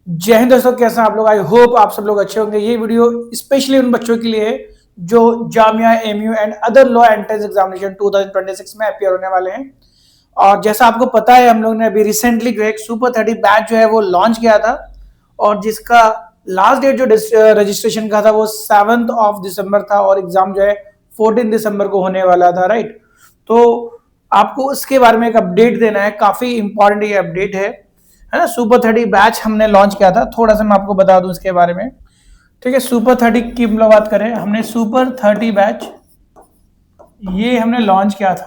जय हिंद दोस्तों, कैसे हैं आप लोग। आई होप आप सब लोग अच्छे होंगे। ये वीडियो स्पेशली उन बच्चों के लिए है जो Jamia, MU and other law entrance examination 2026 में अपियर होने वाले हैं। और जैसा आपको पता है, हम लोग ने अभी रिसेंटली जो एक सुपर 30 बैच जो है वो लॉन्च किया था, और जिसका लास्ट डेट जो रजिस्ट्रेशन का था वो 7 दिसंबर था, और एग्जाम जो है 14 दिसंबर को होने वाला था, राइट। तो आपको उसके बारे में एक अपडेट देना है, काफी इंपॉर्टेंट ये अपडेट है ना। सुपर 30 बैच हमने लॉन्च किया था, थोड़ा सा मैं आपको बता दूं इसके बारे में। ठीक है, सुपर 30 की हम लोग बात करें, हमने सुपर 30 बैच ये हमने लॉन्च किया था,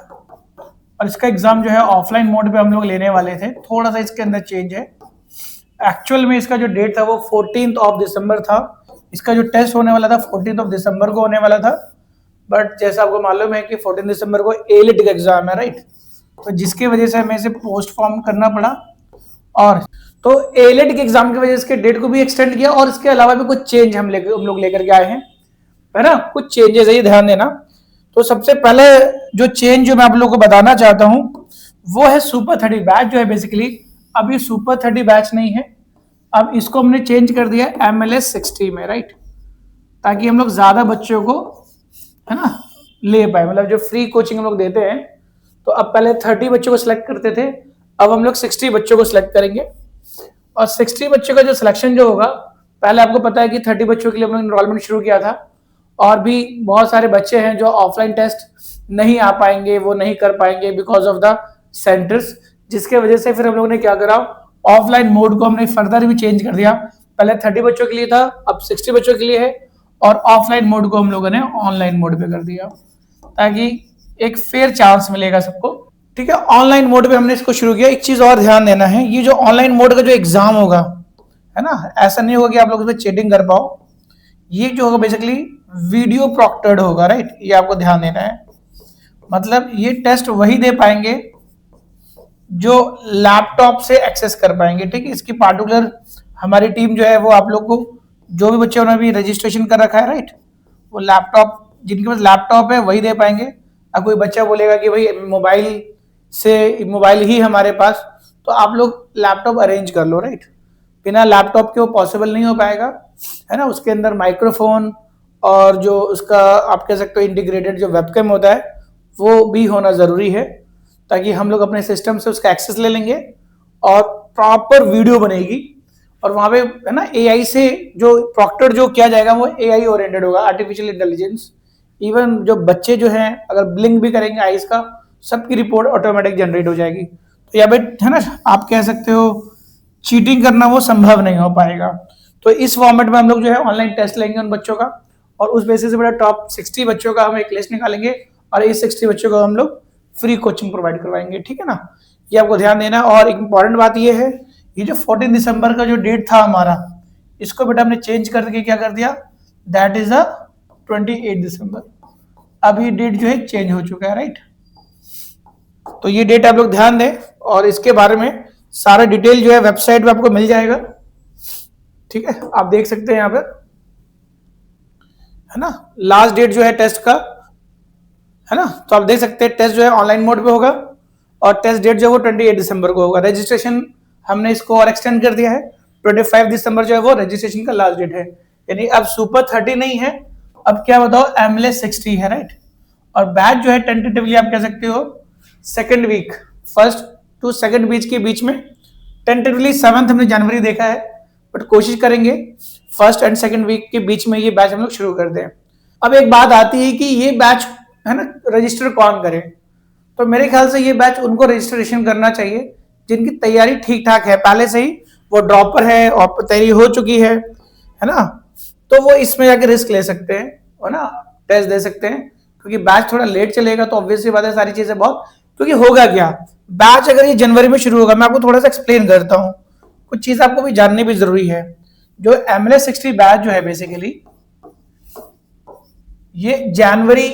और इसका एग्जाम जो है ऑफलाइन मोड पे हम लोग लेने वाले थे। थोड़ा सा इसके अंदर चेंज है। एक्चुअल में इसका जो डेट था वो 14 दिसंबर था। इसका जो टेस्ट होने वाला था 14 दिसंबर को होने वाला था, बट जैसा आपको मालूम है कि 14 दिसंबर को एलिट का एग्जाम है, राइट। तो जिसकी वजह से हमें इसे पोस्टपोन करना पड़ा, और तो एलिट के एग्जाम की वजह से इसके डेट को भी एक्सटेंड किया, और इसके अलावा भी कुछ चेंज हम लोग लेकर के आए हैं, है ना। कुछ चेंजेस है, ये ध्यान देना। तो सबसे पहले जो चेंज जो मैं आप लोगों को बताना चाहता हूं वो है सुपर 30 बैच जो है बेसिकली अब ये सुपर 30 बैच नहीं है। अब इसको हमने चेंज कर दिया MLS 60 में, राइट, ताकि हम लोग ज्यादा बच्चों को, है ना, ले पाए। मतलब जो फ्री कोचिंग हम लोग देते हैं, तो अब पहले 30 बच्चों को सिलेक्ट करते थे, अब हम लोग 60 बच्चों को सिलेक्ट करेंगे। और 60 बच्चों का जो सिलेक्शन जो होगा, पहले आपको पता है कि 30 बच्चों के लिए हमने इनरोलमेंट शुरू किया था, और भी बहुत सारे बच्चे हैं जो ऑफलाइन टेस्ट नहीं आ पाएंगे, वो नहीं कर पाएंगे बिकॉज ऑफ द सेंटर्स, जिसके वजह से फिर हम लोगों ने क्या करा, ऑफलाइन मोड को हमने फर्दर भी चेंज कर दिया। पहले 30 बच्चों के लिए था, अब 60 बच्चों के लिए है, और ऑफलाइन मोड को हम लोगों ने ऑनलाइन मोड पे कर दिया, ताकि एक फेयर चांस मिलेगा सबको। ठीक है, ऑनलाइन मोड पे हमने इसको शुरू किया। एक चीज और ध्यान देना है, ये जो ऑनलाइन मोड का जो एग्जाम होगा, है ना, ऐसा नहीं होगा कि आप लोग इसमें चीटिंग कर पाओ। ये जो होगा बेसिकली वीडियो प्रॉक्टर्ड होगा, राइट, ये आपको ध्यान देना है। मतलब ये टेस्ट वही दे पाएंगे जो लैपटॉप से एक्सेस कर पाएंगे। ठीक है, इसकी पार्टिकुलर हमारी टीम जो है वो आप लोग को, जो भी बच्चे उन्होंने भी रजिस्ट्रेशन कर रखा है, राइट, वो लैपटॉप, जिनके पास लैपटॉप है वही दे पाएंगे। अब कोई बच्चा बोलेगा कि भाई मोबाइल ही हमारे पास, तो आप लोग लैपटॉप अरेंज कर लो, राइट। बिना लैपटॉप के वो पॉसिबल नहीं हो पाएगा, है ना। उसके अंदर माइक्रोफोन और जो उसका आप कह सकते हो इंटीग्रेटेड जो वेबकैम होता है वो भी होना जरूरी है, ताकि हम लोग अपने सिस्टम से उसका एक्सेस ले लेंगे और प्रॉपर वीडियो बनेगी। और वहां पे, है ना, एआई से जो प्रॉक्टर जो किया जाएगा वो एआई ओरिएंटेड होगा, आर्टिफिशियल इंटेलिजेंस। इवन जो बच्चे जो हैं अगर ब्लिंक भी करेंगे आईज का, सबकी रिपोर्ट ऑटोमेटिक जनरेट हो जाएगी। तो यहाँ पे, है ना, आप कह सकते हो चीटिंग करना वो संभव नहीं हो पाएगा। तो इस फॉर्मेट में हम लोग जो है ऑनलाइन टेस्ट लेंगे उन बच्चों का, और उस बेसिस से बड़ा टॉप 60 बच्चों का हम एक लिस्ट निकालेंगे, और इस 60 बच्चों को हम लोग फ्री कोचिंग प्रोवाइड करवाएंगे। ठीक है ना, ये आपको ध्यान देना। और एक इंपॉर्टेंट बात ये है, ये जो 14 दिसंबर का जो डेट था हमारा, इसको बेटा हमने चेंज करके क्या कर दिया, दैट इज 28 दिसंबर। अब ये डेट जो है चेंज हो चुका है, राइट। तो ये डेट आप लोग ध्यान दें, और इसके बारे में सारा डिटेल जो है वेबसाइट पे आपको मिल जाएगा। ठीक है, आप देख सकते हैं यहाँ पर, है ना, लास्ट डेट जो है टेस्ट का, है ना। तो आप देख सकते हैं टेस्ट जो है ऑनलाइन मोड पे होगा, और टेस्ट डेट जो है वो 28 दिसंबर को होगा। रजिस्ट्रेशन हमने इसको और एक्सटेंड कर दिया है, 25 दिसंबर जो है वो रजिस्ट्रेशन का लास्ट डेट है। यानी अब सुपर 30 नहीं है, अब क्या बताओ, MLS 60 है, राइट। और बैच जो है टेंटेटिवली आप कह सकते हो second week, first to second week के बीच में, टेंटेटिवली 7 हमने जनवरी देखा है, बट कोशिश करेंगे फर्स्ट एंड सेकेंड वीक के बीच में ये बैच हम लोग शुरू कर दें। अब एक बात आती है कि ये बैच, है ना, रजिस्टर कौन करे। तो मेरे ख्याल से ये बैच उनको रजिस्ट्रेशन करना चाहिए जिनकी तैयारी ठीक ठाक है, पहले से ही वो ड्रॉपर है और तैयारी हो चुकी है ना। तो वो इसमें जाके रिस्क ले सकते हैं, है ना, टेस्ट दे सकते हैं। क्योंकि बैच थोड़ा लेट चलेगा तो ऑब्वियसली बात है, सारी चीजें बहुत, क्योंकि होगा क्या, बैच अगर ये जनवरी में शुरू होगा, मैं आपको थोड़ा सा एक्सप्लेन करता हूँ, कुछ चीज आपको भी जाननी भी जरूरी है। जो MLS 60 बैच जो है बेसिकली ये जनवरी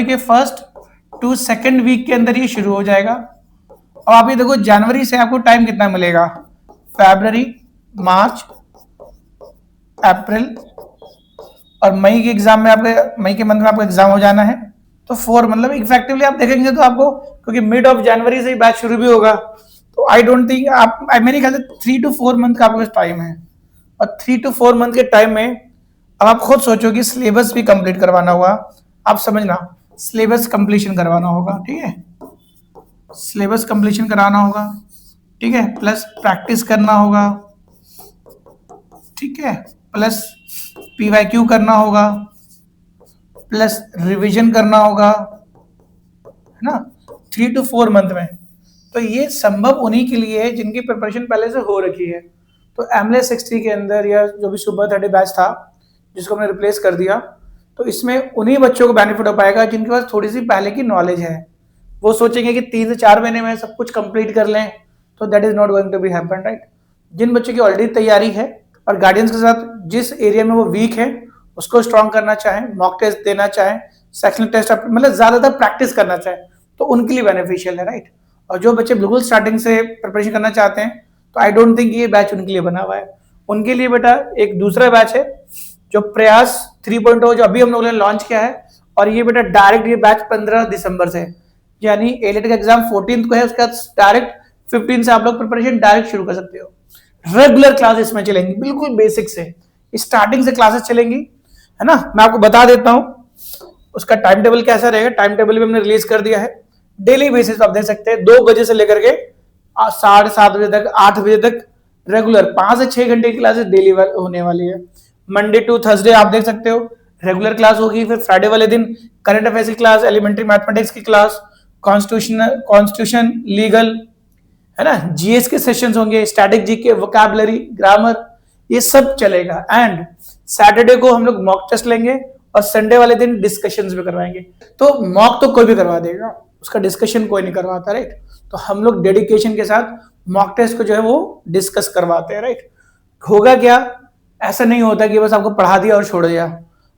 के फर्स्ट टू सेकेंड वीक के अंदर ये शुरू हो जाएगा। और आप ये देखो, जनवरी से आपको टाइम कितना मिलेगा, फरवरी, मार्च, अप्रैल, और मई के एग्जाम में आपके, मई के मंथ में आपको एग्जाम हो जाना है। तो 4, मतलब इफेक्टिवली आप देखेंगे तो आपको, क्योंकि मिड ऑफ जनवरी से ही बैच शुरू भी होगा, तो आई डोंट थिंक आप, मेरे ख्याल से 3 to 4 मंथ का आपके पास टाइम है, और 3 to 4 मंथ के टाइम में अब आप खुद सोचो कि सिलेबस भी कंप्लीट करवाना होगा। आप समझना, सिलेबस कंप्लीशन करवाना होगा, ठीक है, सिलेबस कंप्लीशन कराना होगा, ठीक है, प्लस प्रैक्टिस करना होगा, ठीक है, प्लस पीवाईक्यू करना होगा, प्लस रिवीजन करना होगा, है ना, 3 to 4 मंथ में। तो ये संभव उन्हीं के लिए है जिनकी प्रिपरेशन पहले से हो रखी है। तो एमलेस 60 के अंदर, या जो भी सुपर 30 बैच था जिसको हमने रिप्लेस कर दिया, तो इसमें उन्हीं बच्चों को बेनिफिट हो पाएगा जिनके पास थोड़ी सी पहले की नॉलेज है। वो सोचेंगे कि 3 से 4 महीने में सब कुछ कंप्लीट कर लें, तो that is not going to be happen, right. जिन बच्चों की ऑलरेडी तैयारी है और गाइडेंस के साथ जिस एरिया में वो वीक है उसको स्ट्रॉन्ग करना चाहें, मॉक टेस्ट देना चाहें, सेक्शनल टेस्ट मतलब ज्यादातर प्रैक्टिस करना चाहें, तो उनके लिए बेनिफिशियल है, राइट। और जो बच्चे बिल्कुल स्टार्टिंग से प्रिपरेशन करना चाहते हैं, तो आई डोंट थिंक ये बैच उनके लिए बना हुआ है। उनके लिए बेटा एक दूसरा बैच है जो प्रयास 3.0, जो अभी हम लोगों ने लॉन्च किया है, और ये बेटा डायरेक्ट ये बैच 15 दिसंबर से, यानी एलिट का एग्जाम 14 को है, उसके बाद डायरेक्ट 15 से आप लोग प्रिपरेशन डायरेक्ट शुरू कर सकते हो। रेगुलर क्लासेस में चलेंगी, बिल्कुल बेसिक से स्टार्टिंग से क्लासेस चलेंगी, है ना। मैं आपको बता देता हूं उसका टाइम टेबल कैसा रहेगा। टाइम टेबल भी हमने रिलीज कर दिया है, डेली बेसिस पे आप देख सकते हैं, 2 बजे से लेकर के 7:30 बजे तक, 8 बजे तक रेगुलर 5 से 6 घंटे की क्लासेस डेली होने वाली है। मंडे टू थर्सडे आप देख सकते हो रेगुलर क्लास होगी, फिर फ्राइडे वाले दिन करंट अफेयर्स की क्लास, एलिमेंट्री मैथमेटिक्स की क्लास, कॉन्स्टिट्यूशन लीगल, है ना, जीएस के सेशंस होंगे, स्टैटिक जीके, वोकैबुलरी, ग्रामर, ये सब चलेगा। एंड सैटरडे को हम लोग मॉक टेस्ट लेंगे और संडे वाले दिन डिस्कशंस भी करवाएंगे। तो मॉक तो कोई भी करवा देगा, उसका डिस्कशन कोई नहीं करवाता, राइट। तो हम लोग डेडिकेशन के साथ मॉक टेस्ट को जो है वो डिस्कस करवाते हैं, राइट। होगा क्या, ऐसा नहीं होता कि बस आपको पढ़ा दिया और छोड़ दिया।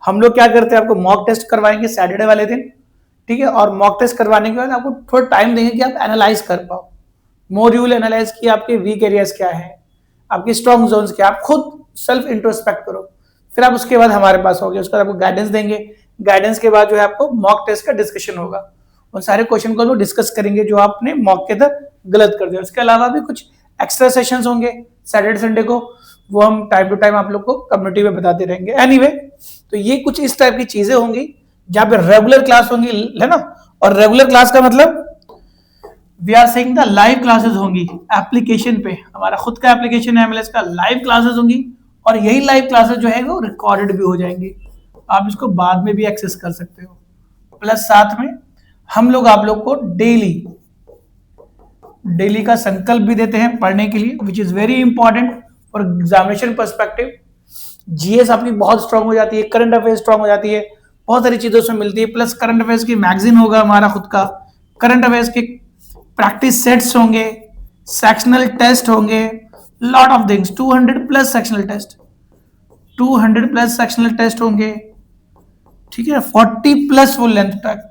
हम लोग क्या करते हैं, आपको मॉक टेस्ट करवाएंगे सैटरडे वाले दिन, ठीक है, और मॉक टेस्ट करवाने के बाद आपको थोड़ा टाइम देंगे कि आप एनालाइज कर पाओ, मॉड्यूल एनालाइज किया, आपके वीक एरियाज क्या है, आपके स्ट्रॉन्ग जोन्स क्या, आप खुद सेल्फ इंट्रोस्पेक्ट करो, फिर आप उसके बाद हमारे पास होगे, उसके बाद आपको गाइडेंस देंगे। गाइडेंस के बाद जो है आपको मॉक टेस्ट का डिस्कशन होगा, उन सारे क्वेश्चन को हम लोग डिस्कस करेंगे जो आपने मॉक के अंदर गलत कर दिया। उसके अलावा भी कुछ एक्स्ट्रा सेशंस होंगे सैटरडे संडे को, वो हम टाइम टू टाइम आप लोग को कम्युनिटी में बताते रहेंगे। एनीवे, तो ये कुछ इस टाइप की चीजें होंगी जहां पे रेगुलर क्लास होंगी, है ना। और रेगुलर क्लास का मतलब we are saying the live classes होंगी एप्लीकेशन पे, हमारा खुद का एप्लीकेशन है एमएलएस का, लाइव क्लासेस होंगी, और यही लाइव क्लासेस जो है वो रिकॉर्डेड भी हो जाएंगी, आप इसको बाद में भी एक्सेस कर सकते हो। प्लस साथ में हम लोग आप लोग को डेली का संकल्प भी देते हैं पढ़ने के लिए, which is very important for examination perspective. GS आपकी बहुत स्ट्रांग हो जाती है, करंट अफेयर्स स्ट्रांग हो जाती है, बहुत सारी चीजों से मिलती है। प्लस करंट अफेयर्स की मैगजीन होगा हमारा खुद का, करंट अफेयर्स के प्रैक्टिस सेट्स होंगे, सेक्शनल टेस्ट होंगे, lot of things, 200 plus sectional test, 200 plus sectional test होंगे, ठीक है, 40 प्लस फुल लेंथ तक,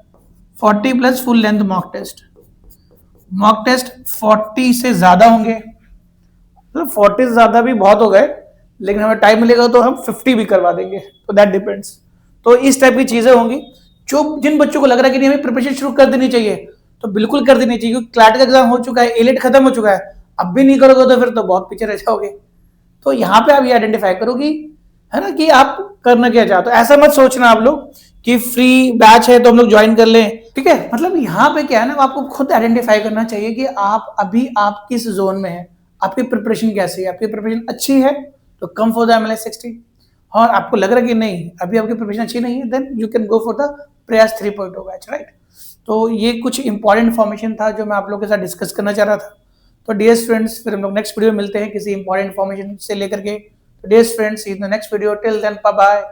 40 plus full length mock test, mock test 40 से ज्यादा होंगे, तो 40 से ज्यादा भी बहुत हो गए, लेकिन हमें टाइम मिलेगा तो हम 50 भी करवा देंगे, तो दैट डिपेंड्स। तो इस टाइप की चीजें होंगी। जो जिन बच्चों को लग रहा है कि नहीं हमें प्रिपरेशन शुरू कर देनी चाहिए, तो बिल्कुल कर देनी चाहिए, क्योंकि क्लैट का एग्जाम हो चुका है, एलिट खत्म हो चुका है, अब भी नहीं करोगे तो फिर तो बहुत पीछे रह जाओगे। तो यहाँ पे आप ये आइडेंटिफाई करो कि, है ना, कि आप करना क्या चाहते हो। ऐसा मत सोचना आप लोग कि फ्री बैच है तो हम लोग ज्वाइन कर लें, ठीक है। मतलब यहाँ पे क्या है ना, आपको खुद आइडेंटिफाई करना चाहिए कि आप अभी आप किस जोन में है, आपकी प्रिपरेशन कैसी है। आपकी प्रिपरेशन अच्छी है तो कम फॉर द एमएलएस 60, और आपको लग रहा है कि नहीं अभी आपकी प्रिपरेशन अच्छी नहीं है, then you can go for the Prayas 3.0 batch, right. तो ये कुछ इंपॉर्टेंट इन्फॉर्मेशन था जो मैं आप लोगों के साथ डिस्कस करना चाह रहा था। तो डियर स्टूडेंट्स, फिर हम लोग नेक्स्ट वीडियो में मिलते हैं किसी इंपॉर्टेंट इन्फॉर्मेशन से लेकर के। तो dear friends, in the next video, till then bye bye.